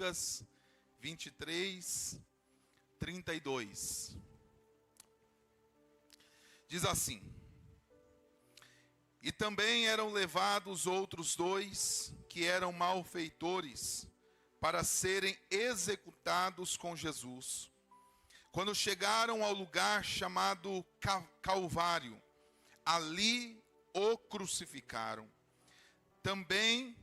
Lucas 23, 32. Diz assim: E também eram levados outros 2 que eram malfeitores para serem executados com Jesus. Quando chegaram ao lugar chamado Calvário, ali o crucificaram, também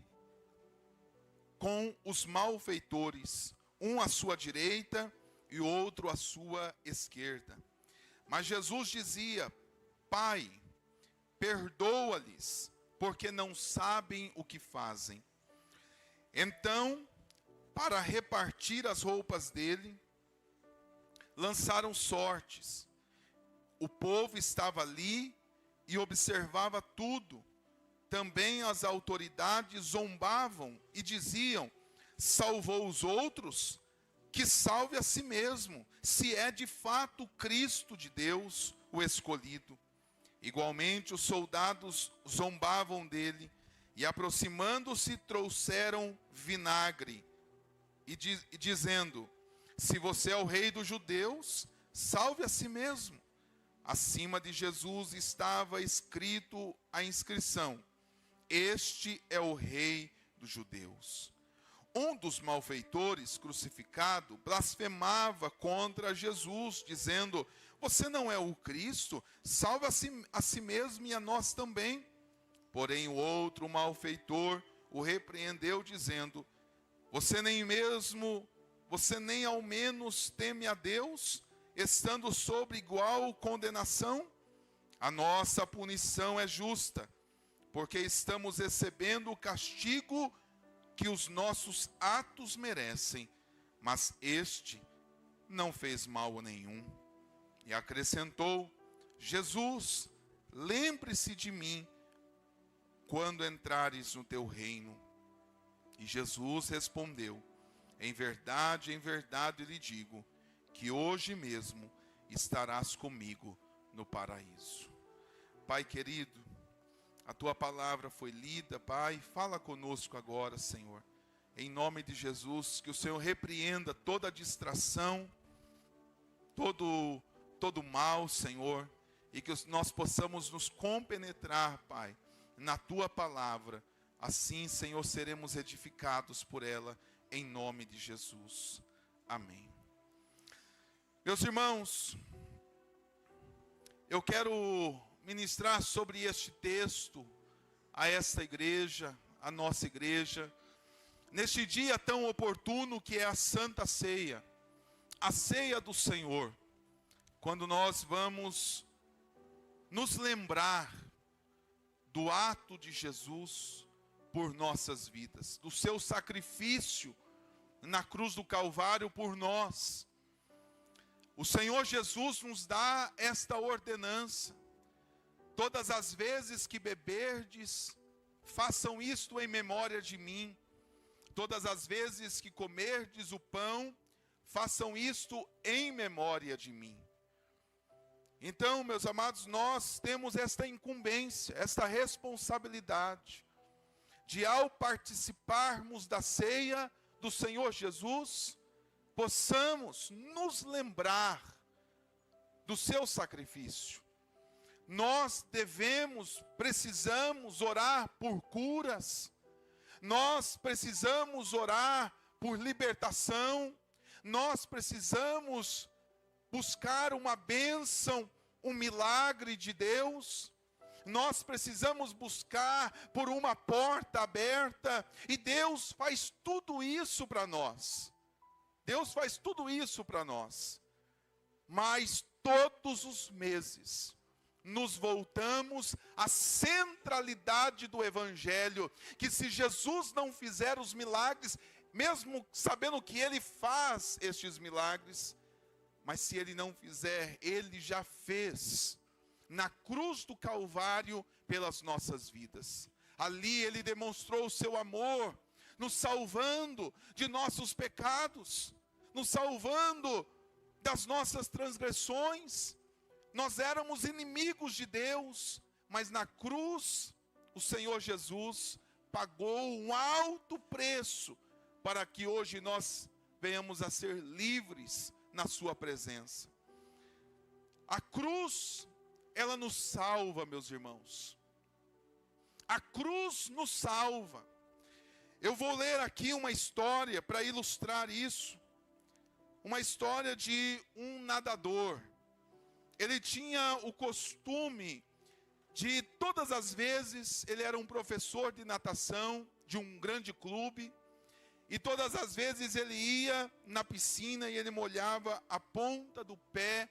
com os malfeitores, um à sua direita e outro à sua esquerda. Mas Jesus dizia: Pai, perdoa-lhes, porque não sabem o que fazem. Então, para repartir as roupas dele, lançaram sortes. O povo estava ali e observava tudo. Também as autoridades zombavam e diziam: salvou os outros, que salve a si mesmo, se é de fato o Cristo de Deus, o escolhido. Igualmente os soldados zombavam dele, e aproximando-se trouxeram vinagre, e dizendo: se você é o rei dos judeus, salve a si mesmo. Acima de Jesus estava escrito a inscrição: este é o rei dos judeus. Um dos malfeitores crucificado blasfemava contra Jesus, dizendo: você não é o Cristo? Salve a si mesmo e a nós também. Porém o outro malfeitor o repreendeu, dizendo: você nem ao menos teme a Deus, estando sob igual condenação? A nossa punição é justa, porque estamos recebendo o castigo que os nossos atos merecem, mas este não fez mal nenhum. E acrescentou: Jesus, lembre-se de mim quando entrares no teu reino. E Jesus respondeu: em verdade lhe digo, que hoje mesmo estarás comigo no paraíso. Pai querido, a tua palavra foi lida, Pai, fala conosco agora, Senhor. Em nome de Jesus, que o Senhor repreenda toda distração, todo mal, Senhor, e que nós possamos nos compenetrar, Pai, na tua palavra. Assim, Senhor, seremos edificados por ela, em nome de Jesus. Amém. Meus irmãos, eu quero ministrar sobre este texto a esta igreja, a nossa igreja, neste dia tão oportuno que é a Santa Ceia, a ceia do Senhor, quando nós vamos nos lembrar do ato de Jesus por nossas vidas, do seu sacrifício na cruz do Calvário por nós. O Senhor Jesus nos dá esta ordenança: todas as vezes que beberdes, façam isto em memória de mim. Todas as vezes que comerdes o pão, façam isto em memória de mim. Então, meus amados, nós temos esta incumbência, esta responsabilidade de, ao participarmos da ceia do Senhor Jesus, possamos nos lembrar do seu sacrifício. Nós precisamos orar por curas, nós precisamos orar por libertação, nós precisamos buscar uma bênção, um milagre de Deus. Nós precisamos buscar por uma porta aberta, e Deus faz tudo isso para nós. Deus faz tudo isso para nós. Mas todos os meses nos voltamos à centralidade do Evangelho, que se Jesus não fizer os milagres, mesmo sabendo que Ele faz estes milagres, mas se Ele não fizer, Ele já fez na cruz do Calvário pelas nossas vidas. Ali Ele demonstrou o seu amor, nos salvando de nossos pecados, nos salvando das nossas transgressões. Nós éramos inimigos de Deus, mas na cruz o Senhor Jesus pagou um alto preço para que hoje nós venhamos a ser livres na sua presença. A cruz, ela nos salva, meus irmãos. A cruz nos salva. Eu vou ler aqui uma história para ilustrar isso. Uma história de um nadador. Ele tinha o costume de, todas as vezes, ele era um professor de natação de um grande clube. E todas as vezes ele ia na piscina e ele molhava a ponta do pé,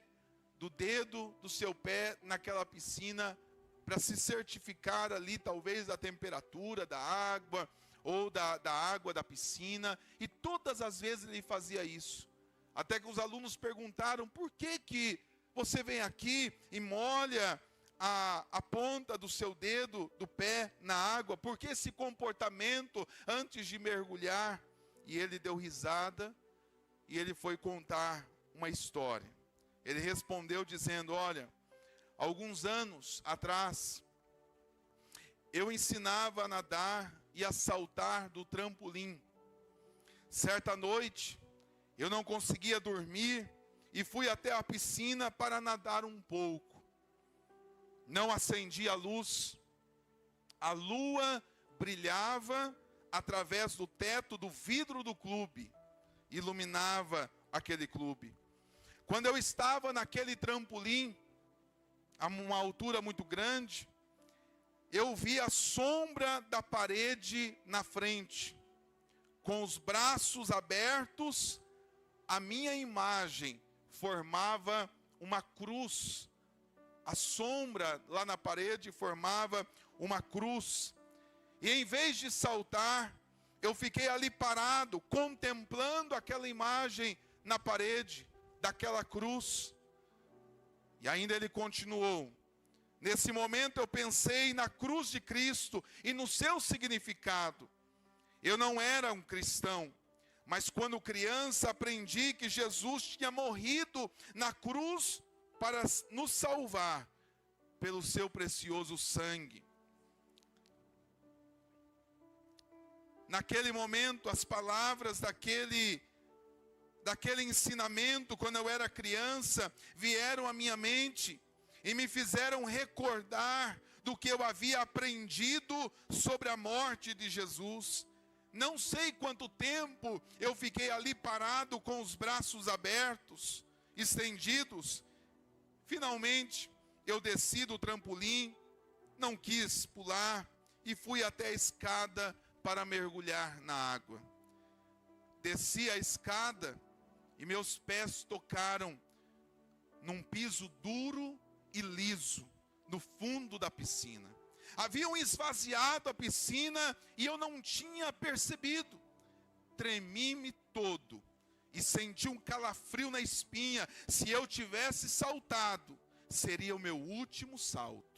do dedo do seu pé naquela piscina, para se certificar ali, talvez, da temperatura da água, ou da água da piscina. E todas as vezes ele fazia isso. Até que os alunos perguntaram: por que você vem aqui e molha a ponta do seu dedo do pé na água? Por que esse comportamento antes de mergulhar? E ele deu risada e ele foi contar uma história. Ele respondeu dizendo: olha, alguns anos atrás, eu ensinava a nadar e a saltar do trampolim. Certa noite, eu não conseguia dormir e fui até a piscina para nadar um pouco. Não acendi a luz. A lua brilhava através do teto do vidro do clube, iluminava aquele clube. Quando eu estava naquele trampolim, a uma altura muito grande, eu vi a sombra da parede na frente. Com os braços abertos, a minha imagem formava uma cruz. A sombra lá na parede formava uma cruz. E em vez de saltar, eu fiquei ali parado, contemplando aquela imagem na parede, daquela cruz. E ainda ele continuou: nesse momento eu pensei na cruz de Cristo e no seu significado. Eu não era um cristão, mas quando criança aprendi que Jesus tinha morrido na cruz para nos salvar pelo seu precioso sangue. Naquele momento, as palavras daquele ensinamento, quando eu era criança, vieram à minha mente e me fizeram recordar do que eu havia aprendido sobre a morte de Jesus. Não sei quanto tempo eu fiquei ali parado com os braços abertos, estendidos. Finalmente, eu desci do trampolim, não quis pular e fui até a escada para mergulhar na água. Desci a escada e meus pés tocaram num piso duro e liso, no fundo da piscina. Haviam esvaziado a piscina e eu não tinha percebido. Tremi-me todo e senti um calafrio na espinha. Se eu tivesse saltado, seria o meu último salto.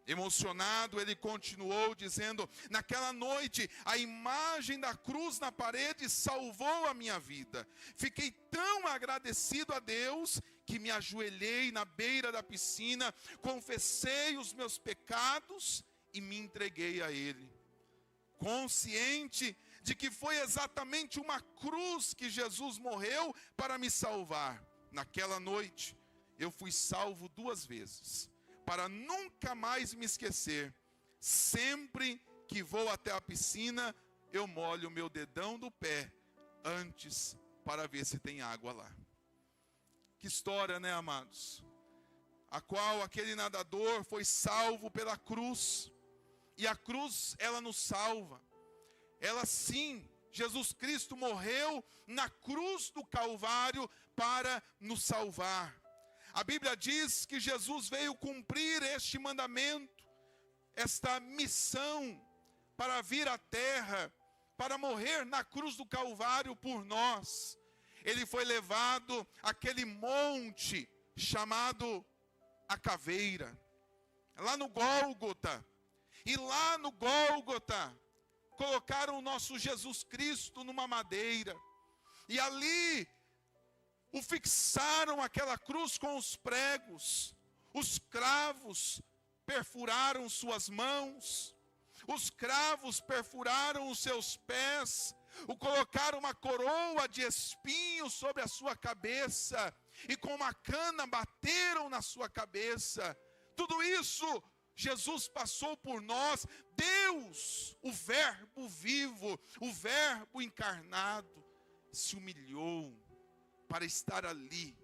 Emocionado, ele continuou dizendo: naquela noite, a imagem da cruz na parede salvou a minha vida. Fiquei tão agradecido a Deus que me ajoelhei na beira da piscina, confessei os meus pecados e me entreguei a Ele. Consciente de que foi exatamente uma cruz que Jesus morreu para me salvar. Naquela noite, eu fui salvo 2 vezes. Para nunca mais me esquecer, sempre que vou até a piscina, eu molho o meu dedão do pé antes para ver se tem água lá. Que história, né, amados? A qual aquele nadador foi salvo pela cruz. E a cruz, ela nos salva. Ela sim, Jesus Cristo morreu na cruz do Calvário para nos salvar. A Bíblia diz que Jesus veio cumprir este mandamento, esta missão, para vir à terra, para morrer na cruz do Calvário por nós. Ele foi levado àquele monte chamado a Caveira, lá no Gólgota. E lá no Gólgota, colocaram o nosso Jesus Cristo numa madeira. E ali o fixaram aquela cruz com os pregos. Os cravos perfuraram suas mãos. Os cravos perfuraram os seus pés. o colocaram uma coroa de espinhos sobre a sua cabeça, e com uma cana bateram na sua cabeça. Tudo isso Jesus passou por nós. Deus, o verbo vivo, o verbo encarnado, se humilhou para estar ali,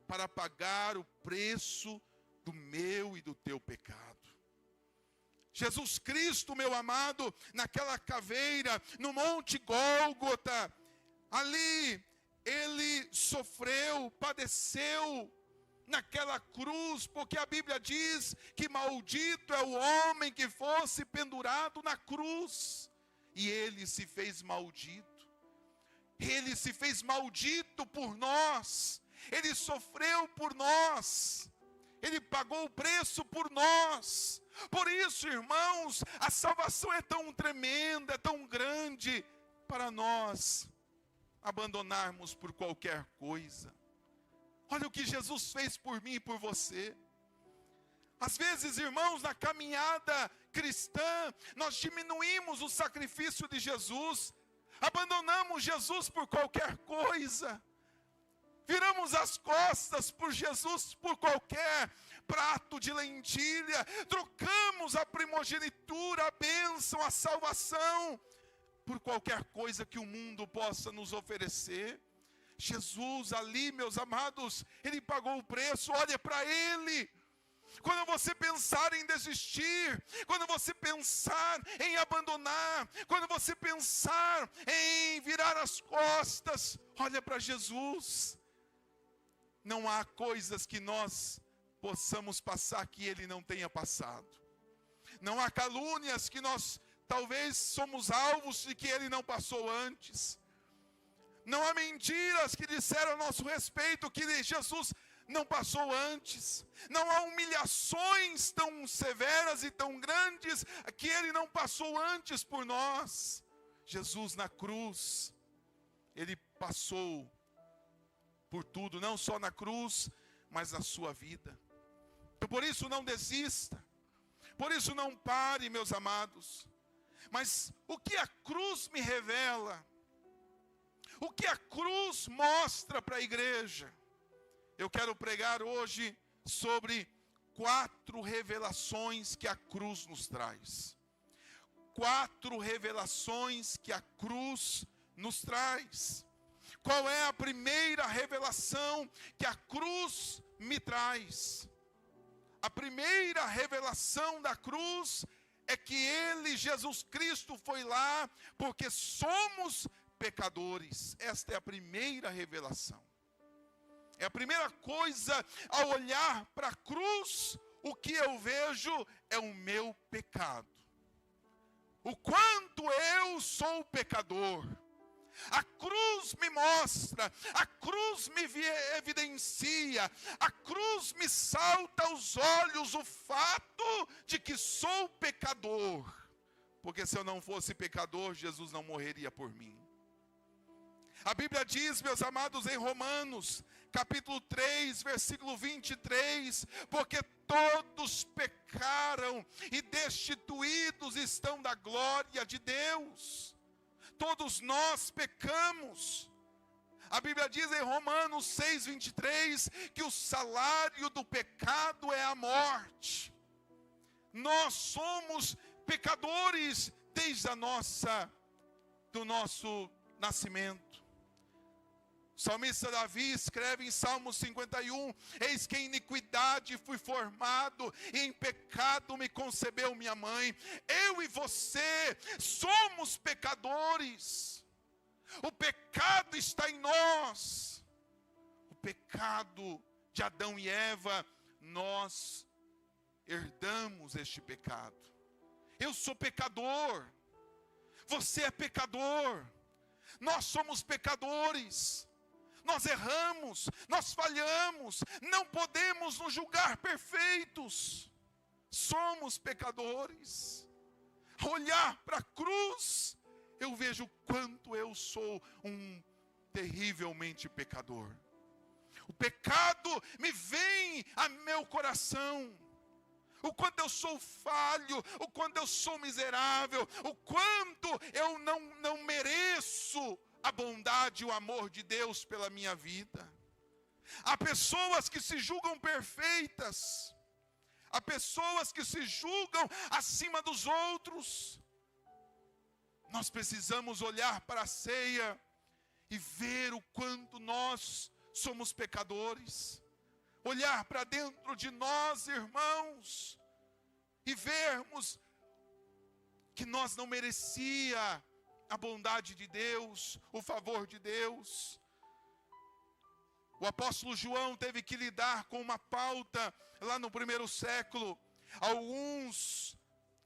para pagar o preço do meu e do teu pecado. Jesus Cristo, meu amado, naquela caveira, no Monte Gólgota, ali ele sofreu, padeceu naquela cruz, porque a Bíblia diz que maldito é o homem que fosse pendurado na cruz, e ele se fez maldito. Ele se fez maldito por nós, ele sofreu por nós, ele pagou o preço por nós. Por isso, irmãos, a salvação é tão tremenda, é tão grande, para nós abandonarmos por qualquer coisa. Olha o que Jesus fez por mim e por você. Às vezes, irmãos, na caminhada cristã, nós diminuímos o sacrifício de Jesus, abandonamos Jesus por qualquer coisa, viramos as costas por Jesus por qualquer prato de lentilha, trocamos a primogenitura, a bênção, a salvação, por qualquer coisa que o mundo possa nos oferecer. Jesus ali, meus amados, ele pagou o preço. Olha para ele. Quando você pensar em desistir, quando você pensar em abandonar, quando você pensar em virar as costas, olha para Jesus. Não há coisas que nós possamos passar que ele não tenha passado. Não há calúnias que nós talvez somos alvos de que ele não passou antes. Não há mentiras que disseram a nosso respeito que Jesus não passou antes. Não há humilhações tão severas e tão grandes que ele não passou antes por nós. Jesus na cruz, ele passou por tudo, não só na cruz, mas na sua vida. Então, por isso não desista, por isso não pare, meus amados. Mas o que a cruz me revela? O que a cruz mostra para a igreja? Eu quero pregar hoje sobre 4 revelações que a cruz nos traz. 4 revelações que a cruz nos traz. Qual é a primeira revelação que a cruz me traz? A primeira revelação da cruz é que ele, Jesus Cristo, foi lá porque somos pecadores. Esta é a primeira revelação. É a primeira coisa, ao olhar para a cruz, o que eu vejo é o meu pecado. O quanto eu sou pecador. A cruz me mostra, a cruz me evidencia, a cruz me salta aos olhos o fato de que sou pecador. Porque se eu não fosse pecador, Jesus não morreria por mim. A Bíblia diz, meus amados, em Romanos, capítulo 3, versículo 23, porque todos pecaram e destituídos estão da glória de Deus. Todos nós pecamos. A Bíblia diz em Romanos 6, 23, que o salário do pecado é a morte. Nós somos pecadores desde do nosso nascimento. O salmista Davi escreve em Salmo 51, eis que em iniquidade fui formado, e em pecado me concebeu minha mãe. Eu e você somos pecadores. O pecado está em nós. O pecado de Adão e Eva, nós herdamos este pecado. Eu sou pecador. Você é pecador. Nós somos pecadores. Nós erramos, nós falhamos, não podemos nos julgar perfeitos. Somos pecadores. Ao olhar para a cruz, eu vejo quanto eu sou um terrivelmente pecador. O pecado me vem a meu coração. o quanto eu sou falho, o quanto eu sou miserável, o quanto eu não mereço a bondade e o amor de Deus pela minha vida. Há pessoas que se julgam perfeitas, há pessoas que se julgam acima dos outros. Nós precisamos olhar para a ceia e ver o quanto nós somos pecadores. Olhar para dentro de nós, irmãos, e vermos que nós não merecia a bondade de Deus, o favor de Deus. O apóstolo João teve que lidar com uma pauta lá no primeiro século. Alguns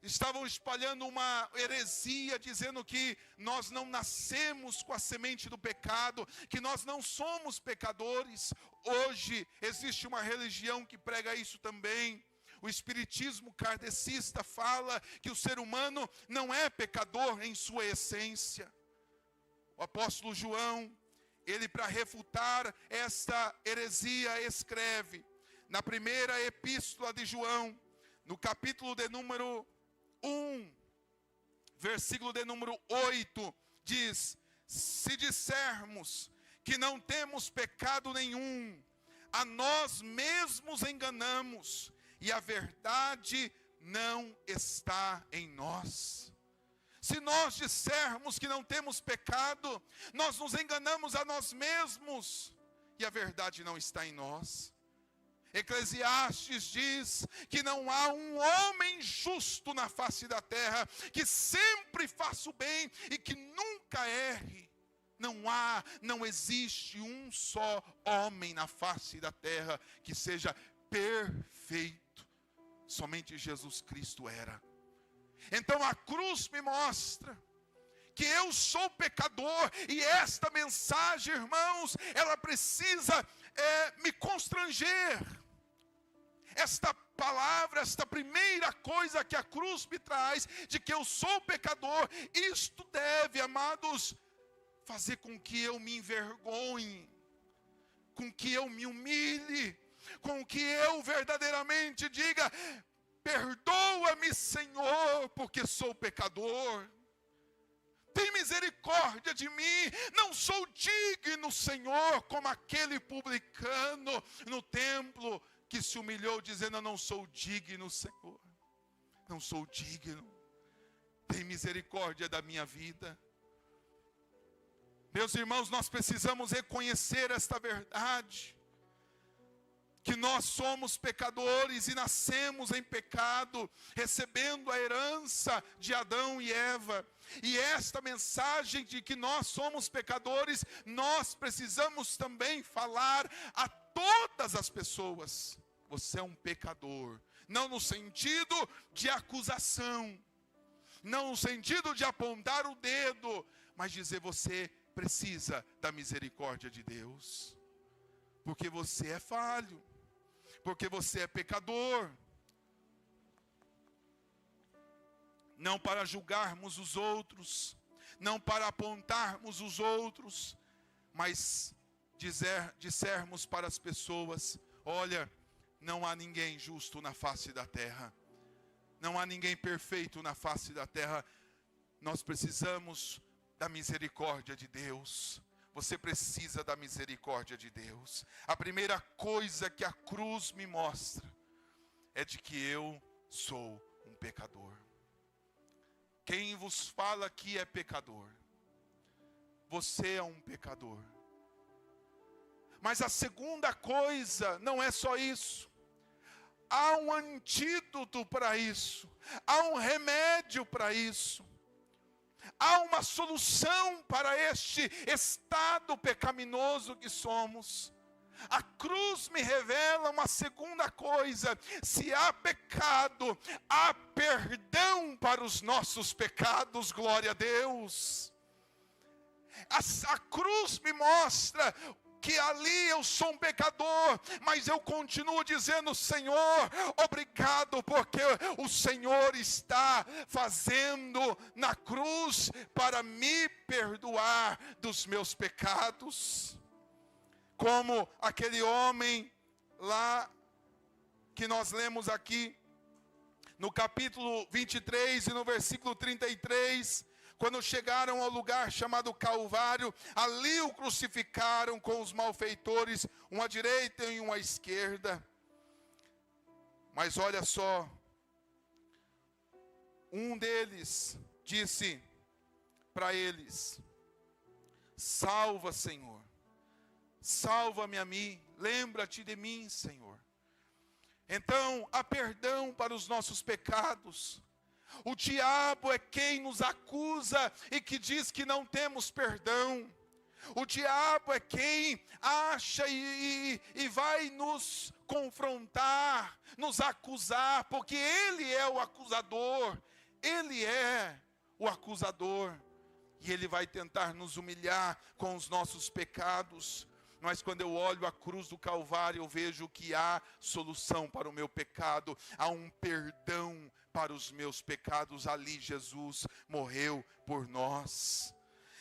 estavam espalhando uma heresia, dizendo que nós não nascemos com a semente do pecado, que nós não somos pecadores. Hoje existe uma religião que prega isso também. O espiritismo kardecista fala que o ser humano não é pecador em sua essência. O apóstolo João, ele, para refutar esta heresia, escreve na primeira epístola de João, no capítulo de número 1, versículo de número 8, diz: se dissermos que não temos pecado nenhum, a nós mesmos enganamos, e a verdade não está em nós. Se nós dissermos que não temos pecado, nós nos enganamos a nós mesmos, e a verdade não está em nós. Eclesiastes diz que não há um homem justo na face da terra, que sempre faça o bem e que nunca erre. Não existe um só homem na face da terra que seja perfeito. Somente Jesus Cristo era. Então a cruz me mostra que eu sou pecador, e esta mensagem, irmãos, ela precisa me constranger. Esta palavra, esta primeira coisa que a cruz me traz, de que eu sou pecador, isto deve, amados, fazer com que eu me envergonhe, com que eu me humilhe, com que eu verdadeiramente diga: perdoa-me, Senhor, porque sou pecador. Tem misericórdia de mim, não sou digno, Senhor, como aquele publicano no templo, que se humilhou dizendo: eu não sou digno, Senhor, não sou digno, tem misericórdia da minha vida. Meus irmãos, nós precisamos reconhecer esta verdade, que nós somos pecadores e nascemos em pecado, recebendo a herança de Adão e Eva. E esta mensagem de que nós somos pecadores, nós precisamos também falar a todas as pessoas: você é um pecador. Não no sentido de acusação, não no sentido de apontar o dedo, mas dizer: você precisa da misericórdia de Deus, porque você é falho, porque você é pecador. Não para julgarmos os outros, não para apontarmos os outros, mas dissermos para as pessoas: olha, não há ninguém justo na face da terra, não há ninguém perfeito na face da terra. Nós precisamos da misericórdia de Deus. Você precisa da misericórdia de Deus. A primeira coisa que a cruz me mostra é de que eu sou um pecador. Quem vos fala aqui é pecador. Você é um pecador. Mas a segunda coisa não é só isso. Há um antídoto para isso. Há um remédio para isso. Há uma solução para este estado pecaminoso que somos. A cruz me revela uma segunda coisa: se há pecado, há perdão para os nossos pecados, glória a Deus. A cruz me mostra que ali eu sou um pecador, mas eu continuo dizendo: Senhor, obrigado, porque o Senhor está fazendo na cruz para me perdoar dos meus pecados. Como aquele homem lá que nós lemos aqui, no capítulo 23 e no versículo 33, quando chegaram ao lugar chamado Calvário, ali o crucificaram com os malfeitores, um à direita e um à esquerda. Mas olha só, um deles disse para eles: salva, Senhor, salva-me a mim, lembra-te de mim, Senhor. Então, há perdão para os nossos pecados. O diabo é quem nos acusa e que diz que não temos perdão. O diabo é quem acha e vai nos confrontar, nos acusar, porque ele é o acusador. Ele é o acusador. E ele vai tentar nos humilhar com os nossos pecados. Mas quando eu olho a cruz do Calvário, eu vejo que há solução para o meu pecado. Há um perdão para os meus pecados. Ali Jesus morreu por nós.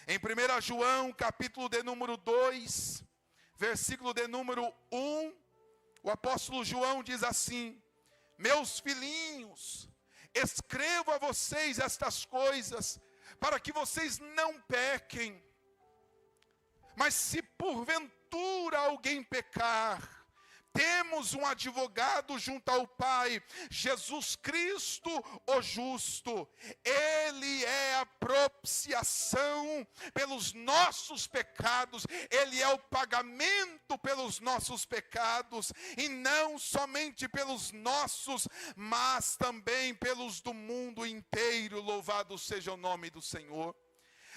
Em 1 João, capítulo de número 2, versículo de número 1, o apóstolo João diz assim: meus filhinhos, escrevo a vocês estas coisas, para que vocês não pequem. Mas se porventura alguém pecar, temos um advogado junto ao Pai, Jesus Cristo o justo. Ele é a propiciação pelos nossos pecados. Ele é o pagamento pelos nossos pecados. E não somente pelos nossos, mas também pelos do mundo inteiro. Louvado seja o nome do Senhor.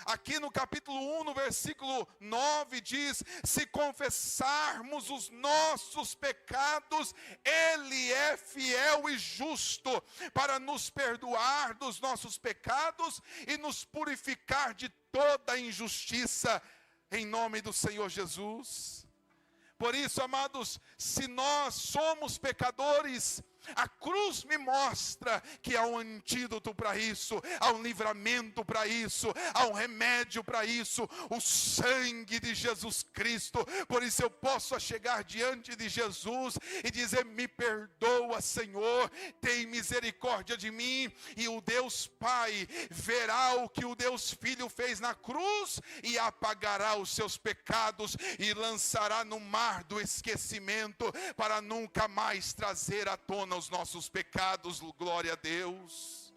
Aqui no capítulo 1, no versículo 9, diz: se confessarmos os nossos pecados, Ele é fiel e justo para nos perdoar dos nossos pecados e nos purificar de toda injustiça, em nome do Senhor Jesus. Por isso, amados, se nós somos pecadores, a cruz me mostra que há um antídoto para isso, há um livramento para isso, há um remédio para isso, o sangue de Jesus Cristo. Por isso eu posso chegar diante de Jesus e dizer: me perdoa, Senhor, tem misericórdia de mim. E o Deus Pai verá o que o Deus Filho fez na cruz e apagará os seus pecados e lançará no mar do esquecimento, para nunca mais trazer à tona os nossos pecados. Glória a Deus.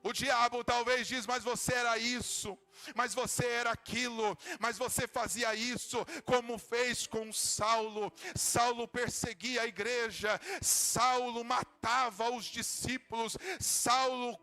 O diabo talvez diz: mas você era isso, mas você era aquilo, mas você fazia isso, como fez com Saulo. Saulo perseguia a igreja, Saulo matava os discípulos, Saulo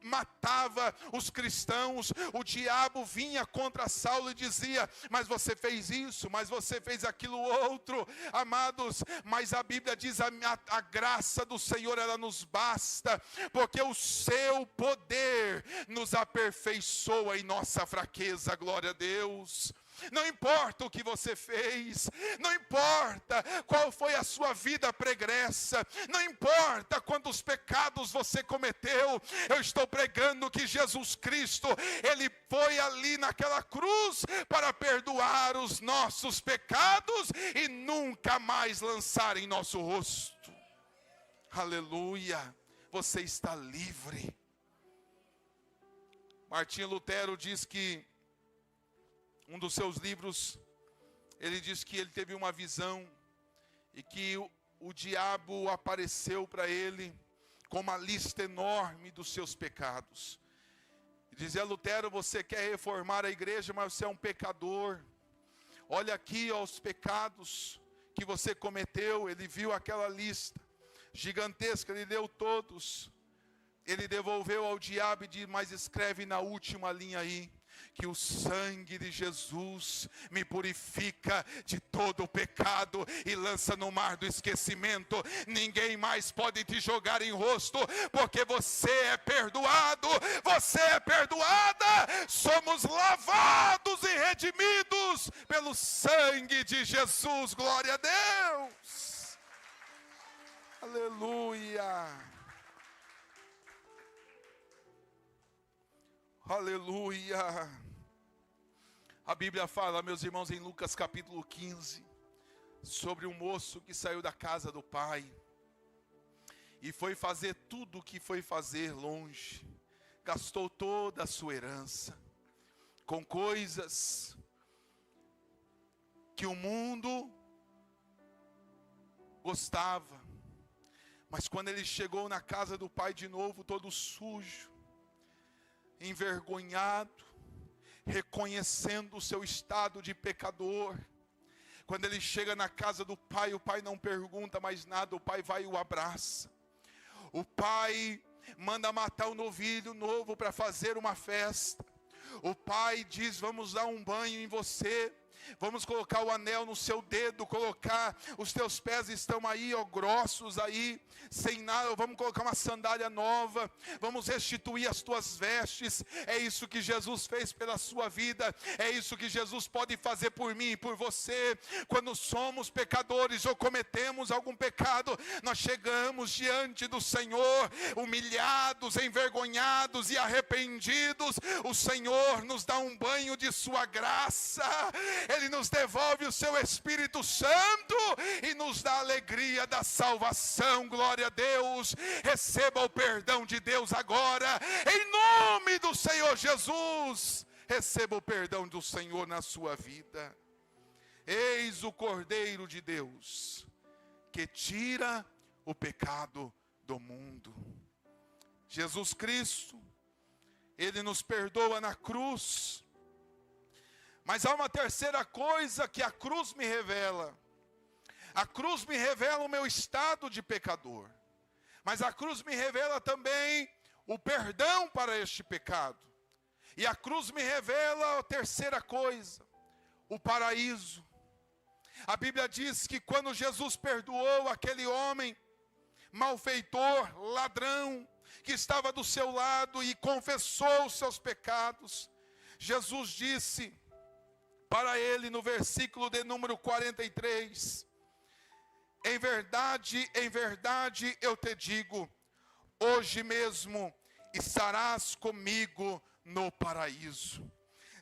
matava os cristãos. O diabo vinha contra Saulo e dizia: mas você fez isso, mas você fez aquilo outro. Amados, mas a Bíblia diz: a graça do Senhor, ela nos basta, porque o seu poder nos aperfeiçoa em nossa fraqueza. Glória a Deus. Não importa o que você fez, não importa qual foi a sua vida pregressa, não importa quantos pecados você cometeu. Eu estou pregando que Jesus Cristo, Ele foi ali naquela cruz para perdoar os nossos pecados e nunca mais lançar em nosso rosto. Aleluia, você está livre. Martinho Lutero diz que um dos seus livros, ele diz que ele teve uma visão e que o diabo apareceu para ele com uma lista enorme dos seus pecados. E dizia: Lutero, você quer reformar a igreja, mas você é um pecador. Olha aqui os pecados que você cometeu. Ele viu aquela lista gigantesca, ele leu todos. Ele devolveu ao diabo e disse: mas escreve na última linha aí, que o sangue de Jesus me purifica de todo o pecado e lança no mar do esquecimento. Ninguém mais pode te jogar em rosto, porque você é perdoado, você é perdoada. Somos lavados e redimidos pelo sangue de Jesus. Glória a Deus. Aleluia. Aleluia. A Bíblia fala, meus irmãos, em Lucas capítulo 15, sobre um moço que saiu da casa do pai. e foi fazer tudo o que foi fazer longe. Gastou toda a sua herança com coisas que o mundo gostava. Mas quando ele chegou na casa do pai de novo, todo sujo, envergonhado, reconhecendo o seu estado de pecador, quando ele chega na casa do pai, o pai não pergunta mais nada, o pai vai e o abraça. O pai manda matar um novilho novo para fazer uma festa. O pai diz: vamos dar um banho em você, vamos colocar o anel no seu dedo, colocar, os teus pés estão aí, ó, grossos aí, sem nada, vamos colocar uma sandália nova, vamos restituir as tuas vestes. É isso que Jesus fez pela sua vida, é isso que Jesus pode fazer por mim e por você. Quando somos pecadores ou cometemos algum pecado, nós chegamos diante do Senhor, humilhados, envergonhados e arrependidos. O Senhor nos dá um banho de sua graça, Ele nos devolve o seu Espírito Santo e nos dá a alegria da salvação. Glória a Deus. Receba o perdão de Deus agora, em nome do Senhor Jesus. Receba o perdão do Senhor na sua vida. Eis o Cordeiro de Deus, que tira o pecado do mundo. Jesus Cristo, Ele nos perdoa na cruz. Mas há uma terceira coisa que a cruz me revela. A cruz me revela o meu estado de pecador. Mas a cruz me revela também o perdão para este pecado. E a cruz me revela a terceira coisa, o paraíso. A Bíblia diz que quando Jesus perdoou aquele homem, malfeitor, ladrão, que estava do seu lado e confessou os seus pecados, Jesus disse para ele no versículo de número 43, em verdade, eu te digo, hoje mesmo estarás comigo no paraíso.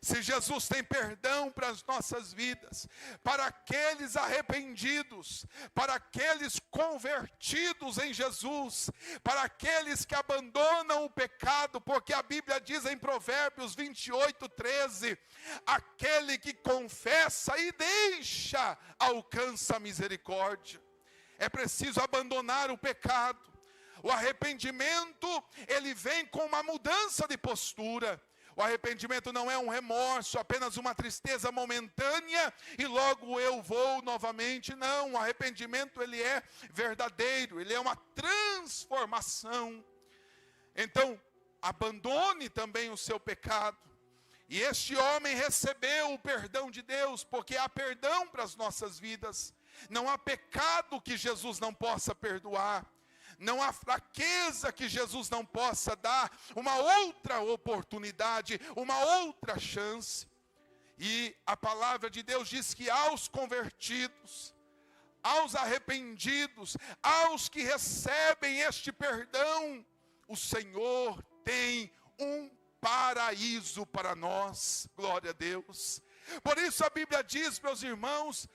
Se Jesus tem perdão para as nossas vidas, para aqueles arrependidos, para aqueles convertidos em Jesus, para aqueles que abandonam o pecado, porque a Bíblia diz em Provérbios 28:13, aquele que confessa e deixa, alcança a misericórdia. É preciso abandonar o pecado. O arrependimento, ele vem com uma mudança de postura. O arrependimento não é um remorso, apenas uma tristeza momentânea e logo eu vou novamente. Não, o arrependimento ele é verdadeiro, ele é uma transformação. Então, abandone também o seu pecado. E este homem recebeu o perdão de Deus, porque há perdão para as nossas vidas. Não há pecado que Jesus não possa perdoar. Não há fraqueza que Jesus não possa dar uma outra oportunidade, uma outra chance. E a palavra de Deus diz que aos convertidos, aos arrependidos, aos que recebem este perdão, o Senhor tem um paraíso para nós. Glória a Deus. Por isso a Bíblia diz, meus irmãos,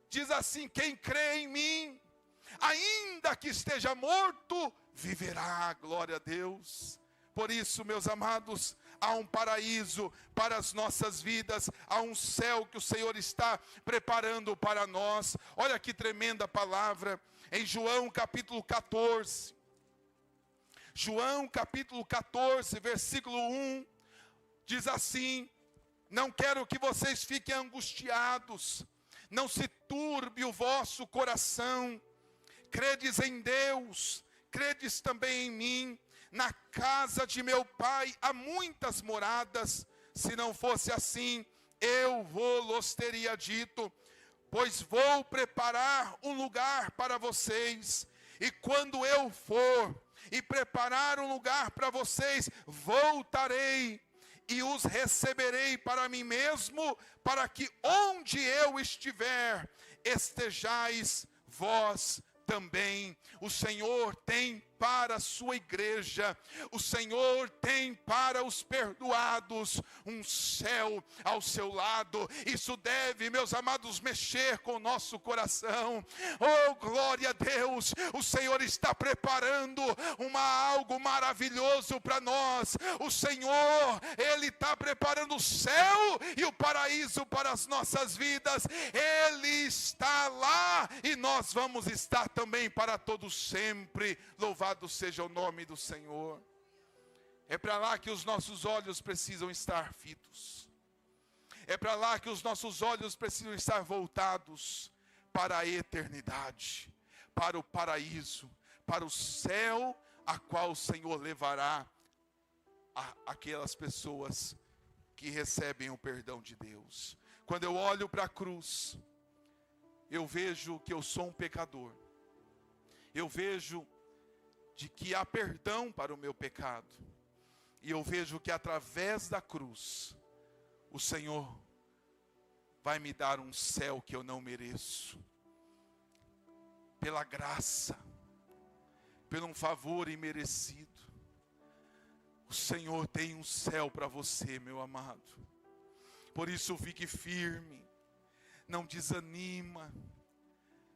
diz assim: quem crê em mim, ainda que esteja morto, viverá. Glória a Deus. Por isso, meus amados, há um paraíso para as nossas vidas, há um céu que o Senhor está preparando para nós. Olha que tremenda palavra, em João capítulo 14. João capítulo 14, versículo 1, diz assim: não quero que vocês fiquem angustiados, não se turbe o vosso coração. Credes em Deus, credes também em mim. Na casa de meu pai há muitas moradas. Se não fosse assim, eu vos teria dito, pois vou preparar um lugar para vocês. E quando eu for e preparar um lugar para vocês, voltarei e os receberei para mim mesmo, para que onde eu estiver, estejais vós também. O Senhor tem para a sua igreja. O Senhor tem para os perdoados um céu ao seu lado. Isso deve, meus amados, mexer com o nosso coração. Oh, glória a Deus! O Senhor está preparando algo maravilhoso para nós. O Senhor, Ele está preparando o céu e o paraíso para as nossas vidas. Ele está lá e nós vamos estar também para todos sempre. Louvado seja o nome do Senhor. É para lá que os nossos olhos precisam estar fitos. É para lá que os nossos olhos precisam estar voltados para a eternidade, para o paraíso, para o céu, a qual o Senhor levará aquelas pessoas que recebem o perdão de Deus. Quando eu olho para a cruz, eu vejo que eu sou um pecador. Eu vejo de que há perdão para o meu pecado. E eu vejo que através da cruz, o Senhor vai me dar um céu que eu não mereço. Pela graça, pelo um favor imerecido. O Senhor tem um céu para você, meu amado. Por isso fique firme, não desanima,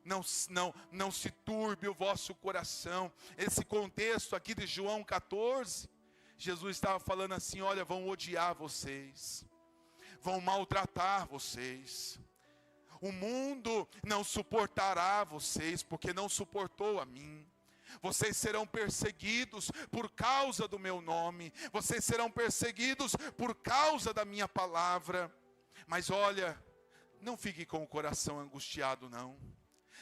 não se turbe o vosso coração. Esse contexto aqui de João 14, Jesus estava falando assim: olha, vão odiar vocês, vão maltratar vocês. O mundo não suportará vocês, porque não suportou a mim. Vocês serão perseguidos por causa do meu nome. Vocês serão perseguidos por causa da minha palavra. Mas olha, não fique com o coração angustiado, não.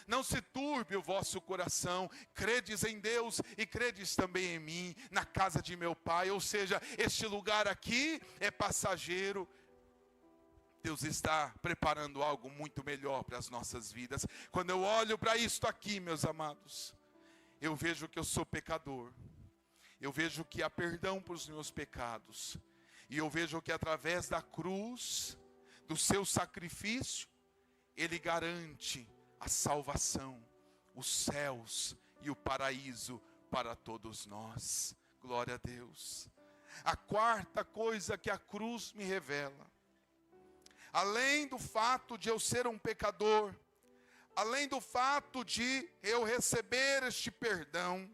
Não se turbe o vosso coração. Credes em Deus e credes também em mim, na casa de meu Pai. Ou seja, este lugar aqui é passageiro. Deus está preparando algo muito melhor para as nossas vidas. Quando eu olho para isto aqui, meus amados, eu vejo que eu sou pecador. Eu vejo que há perdão para os meus pecados. E eu vejo que através da cruz, do seu sacrifício, Ele garante a salvação, os céus e o paraíso para todos nós. Glória a Deus. A quarta coisa que a cruz me revela, além do fato de eu ser um pecador, além do fato de eu receber este perdão,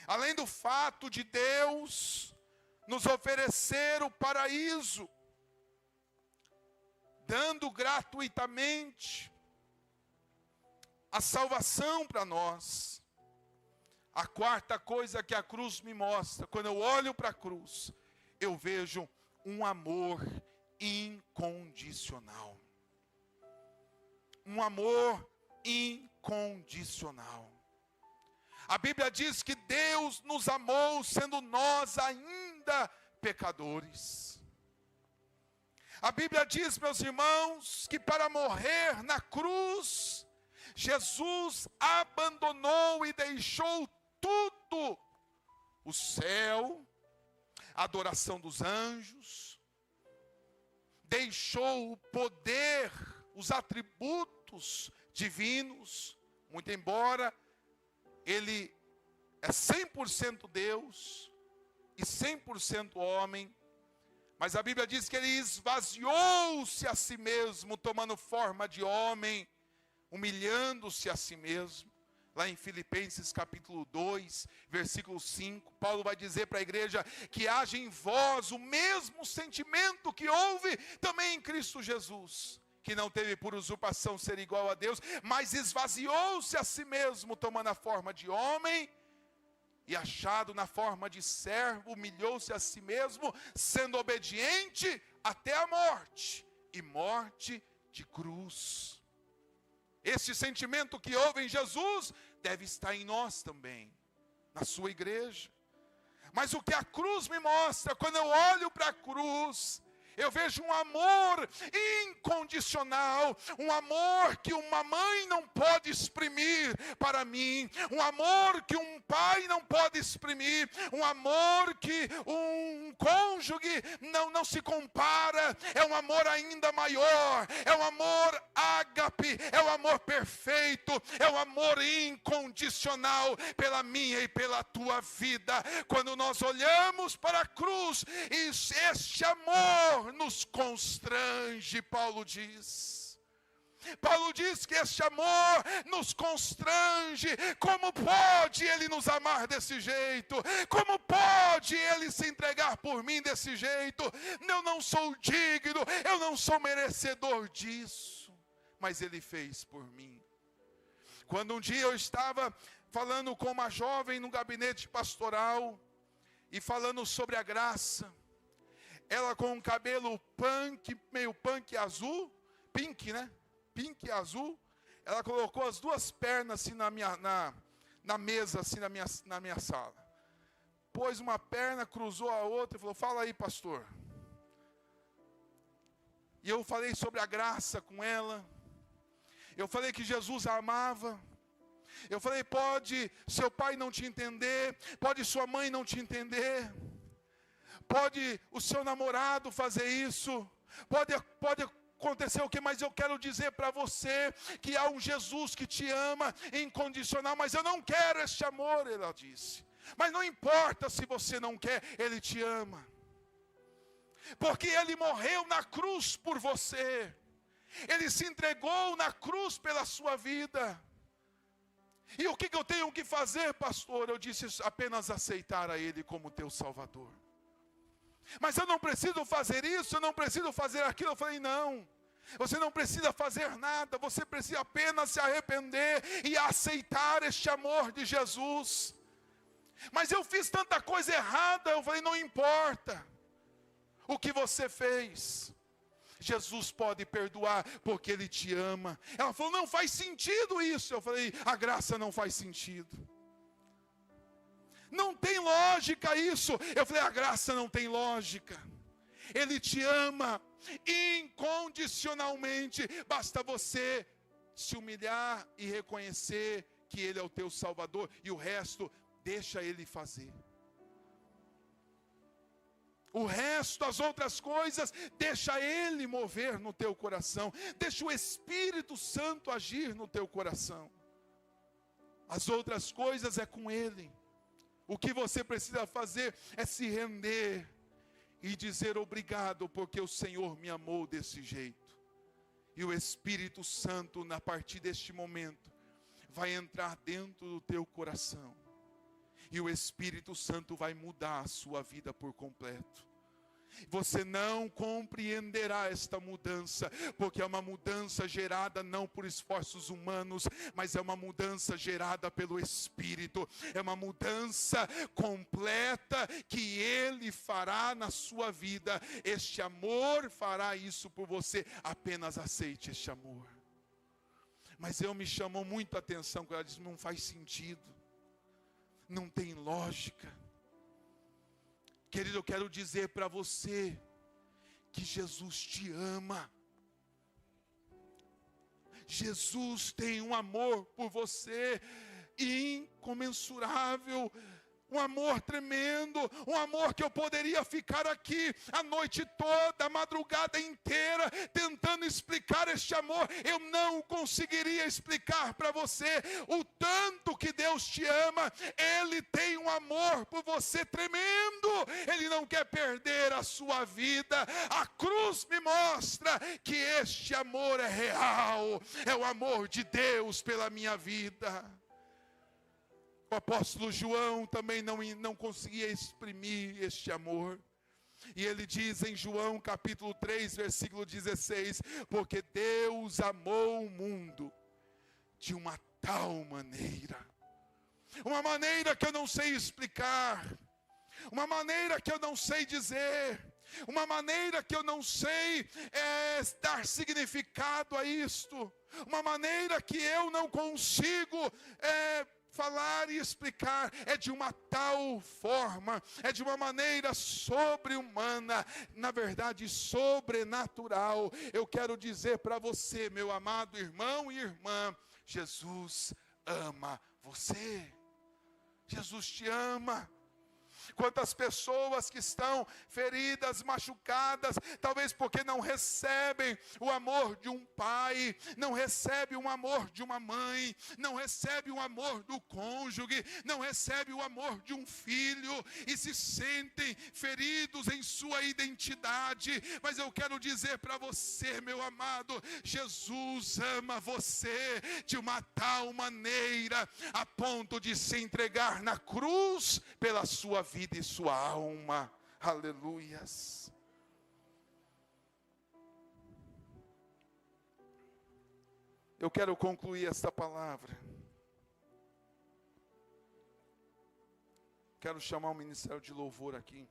além do fato de Deus nos oferecer o paraíso, dando gratuitamente a salvação para nós. A quarta coisa que a cruz me mostra, quando eu olho para a cruz, eu vejo um amor incondicional. Um amor incondicional. A Bíblia diz que Deus nos amou sendo nós ainda pecadores. A Bíblia diz, meus irmãos, que para morrer na cruz, Jesus abandonou e deixou tudo: o céu, a adoração dos anjos, deixou o poder, os atributos divinos, muito embora Ele é 100% Deus e 100% homem, mas a Bíblia diz que Ele esvaziou-se a si mesmo, tomando forma de homem, humilhando-se a si mesmo. Lá em Filipenses capítulo 2, versículo 5, Paulo vai dizer para a igreja que haja em vós o mesmo sentimento que houve também em Cristo Jesus, que não teve por usurpação ser igual a Deus, mas esvaziou-se a si mesmo, tomando a forma de homem, e achado na forma de servo, humilhou-se a si mesmo, sendo obediente até a morte, e morte de cruz. Este sentimento que houve em Jesus deve estar em nós também, na sua igreja. Mas o que a cruz me mostra, quando eu olho para a cruz, Eu vejo um amor incondicional, um amor que uma mãe não pode exprimir para mim, um amor que um pai não pode exprimir, um amor que um cônjuge não se compara. É um amor ainda maior, é um amor ágape, é um amor perfeito, é um amor incondicional pela minha e pela tua vida. Quando nós olhamos para a cruz, este amor nos constrange, Paulo diz. Paulo diz que este amor nos constrange. Como pode Ele nos amar desse jeito? Como pode Ele se entregar por mim desse jeito? Eu não sou digno, eu não sou merecedor disso, mas Ele fez por mim. Quando um dia eu estava falando com uma jovem no gabinete pastoral, e falando sobre a graça, ela com um cabelo punk, meio punk azul, pink, né? Pink azul. Ela colocou as duas pernas assim na mesa, assim na minha sala. Pôs uma perna, cruzou a outra e falou: fala aí, pastor. E eu falei sobre a graça com ela. Eu falei que Jesus a amava. Eu falei: pode seu pai não te entender, pode sua mãe não te entender, pode o seu namorado fazer isso, pode acontecer o que, mas eu quero dizer para você que há um Jesus que te ama incondicional. Mas eu não quero este amor, ela disse. Mas não importa se você não quer, Ele te ama, porque Ele morreu na cruz por você, Ele se entregou na cruz pela sua vida. E o que eu tenho que fazer, pastor? Eu disse: apenas aceitar a Ele como teu Salvador. Mas eu não preciso fazer isso, eu não preciso fazer aquilo. Eu falei: não, você não precisa fazer nada, você precisa apenas se arrepender e aceitar este amor de Jesus. Mas eu fiz tanta coisa errada. Eu falei: não importa o que você fez, Jesus pode perdoar, porque Ele te ama. Ela falou: não faz sentido isso. Eu falei: a graça não faz sentido. Não tem lógica isso. Eu falei: a graça não tem lógica. Ele te ama incondicionalmente. Basta você se humilhar e reconhecer que Ele é o teu Salvador. E o resto, deixa Ele fazer. O resto, as outras coisas, deixa Ele mover no teu coração. Deixa o Espírito Santo agir no teu coração. As outras coisas é com Ele. O que você precisa fazer é se render e dizer: obrigado, porque o Senhor me amou desse jeito. E o Espírito Santo, a partir deste momento, vai entrar dentro do teu coração. E o Espírito Santo vai mudar a sua vida por completo. Você não compreenderá esta mudança, porque é uma mudança gerada não por esforços humanos, mas é uma mudança gerada pelo Espírito. É uma mudança completa que Ele fará na sua vida. Este amor fará isso por você. Apenas aceite este amor. Mas me chamou muito a atenção quando ela disse: não faz sentido, não tem lógica. Querido, eu quero dizer para você que Jesus te ama. Jesus tem um amor por você incomensurável. Um amor tremendo, um amor que eu poderia ficar aqui a noite toda, a madrugada inteira, tentando explicar este amor. Eu não conseguiria explicar para você o tanto que Deus te ama. Ele tem um amor por você tremendo. Ele não quer perder a sua vida. A cruz me mostra que este amor é real. É o amor de Deus pela minha vida. O apóstolo João também não conseguia exprimir este amor. E ele diz em João capítulo 3, versículo 16: porque Deus amou o mundo de uma tal maneira. Uma maneira que eu não sei explicar. Uma maneira que eu não sei dizer. Uma maneira que eu não sei dar significado a isto. Uma maneira que eu não consigo falar e explicar é de uma tal forma, é de uma maneira sobre-humana, na verdade sobrenatural. Eu quero dizer para você, meu amado irmão e irmã, Jesus ama você. Jesus te ama. Quantas pessoas que estão feridas, machucadas, talvez porque não recebem o amor de um pai, não recebem o amor de uma mãe, não recebem o amor do cônjuge, não recebem o amor de um filho, e se sentem feridos em sua identidade. Mas eu quero dizer para você, meu amado, Jesus ama você de uma tal maneira, a ponto de se entregar na cruz pela sua vida e sua alma. Aleluias. Eu quero concluir esta palavra. Quero chamar o ministério de louvor aqui.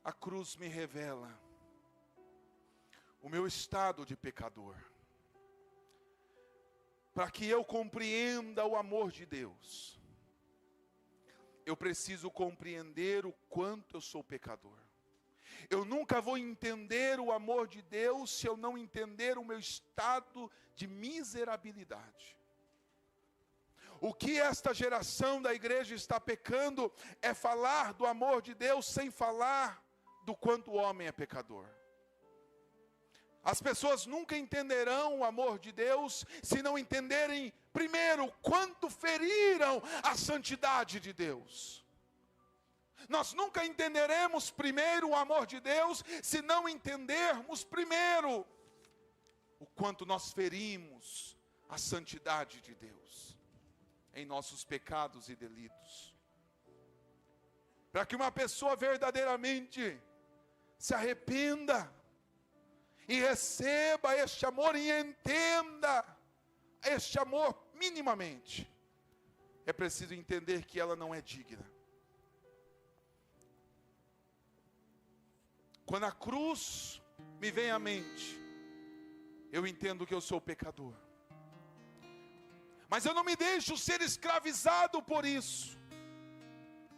A cruz me revela o meu estado de pecador. Para que eu compreenda o amor de Deus, eu preciso compreender o quanto eu sou pecador. Eu nunca vou entender o amor de Deus se eu não entender o meu estado de miserabilidade. O que esta geração da igreja está pecando é falar do amor de Deus sem falar do quanto o homem é pecador. As pessoas nunca entenderão o amor de Deus se não entenderem, primeiro, quanto feriram a santidade de Deus. Nós nunca entenderemos primeiro o amor de Deus se não entendermos primeiro o quanto nós ferimos a santidade de Deus em nossos pecados e delitos. Para que uma pessoa verdadeiramente se arrependa e receba este amor e entenda este amor minimamente, é preciso entender que ela não é digna. Quando a cruz me vem à mente, eu entendo que eu sou pecador. Mas eu não me deixo ser escravizado por isso,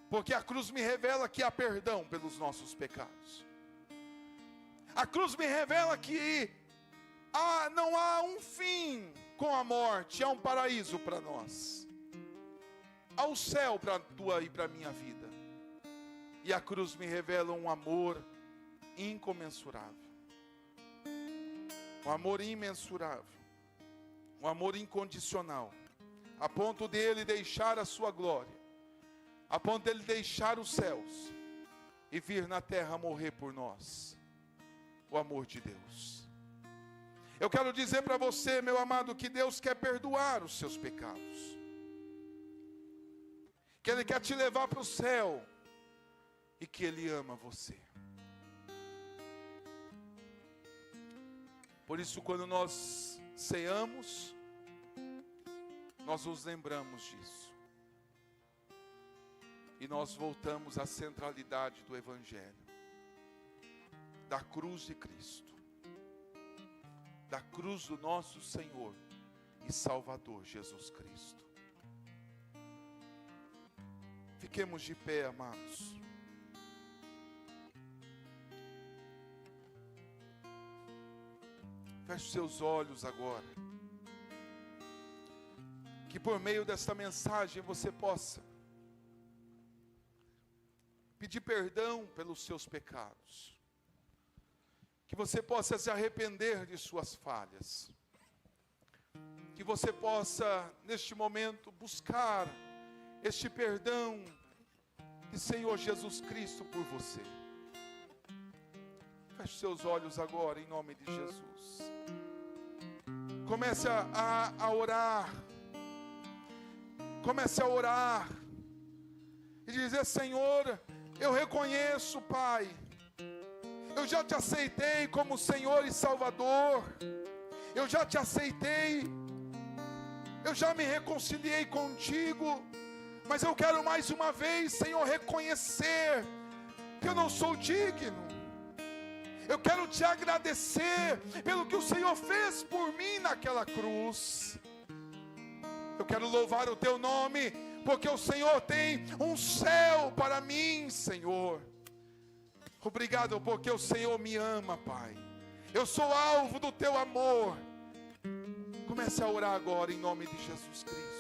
porque a cruz me revela que há perdão pelos nossos pecados. A cruz me revela que não há um fim com a morte, há um paraíso para nós. Há o céu para a tua e para a minha vida. E a cruz me revela um amor incomensurável. Um amor imensurável. Um amor incondicional. A ponto dele deixar a sua glória. A ponto dele deixar os céus. E vir na terra morrer por nós. O amor de Deus. Eu quero dizer para você, meu amado, que Deus quer perdoar os seus pecados. Que Ele quer te levar para o céu. E que Ele ama você. Por isso, quando nós ceamos, nós nos lembramos disso. E nós voltamos à centralidade do Evangelho. Da cruz de Cristo, da cruz do nosso Senhor e Salvador Jesus Cristo. Fiquemos de pé, amados. Feche seus olhos agora. Que por meio desta mensagem você possa pedir perdão pelos seus pecados. Que você possa se arrepender de suas falhas. Que você possa, neste momento, buscar este perdão de Senhor Jesus Cristo por você. Feche seus olhos agora, em nome de Jesus. Comece a orar. Comece a orar. E dizer: Senhor, eu reconheço, Pai. Eu já te aceitei como Senhor e Salvador. Eu já te aceitei. Eu já me reconciliei contigo. Mas eu quero mais uma vez, Senhor, reconhecer que eu não sou digno. Eu quero te agradecer pelo que o Senhor fez por mim naquela cruz. Eu quero louvar o teu nome, porque o Senhor tem um céu para mim, Senhor. Obrigado porque o Senhor me ama, Pai. Eu sou alvo do teu amor. Comece a orar agora em nome de Jesus Cristo.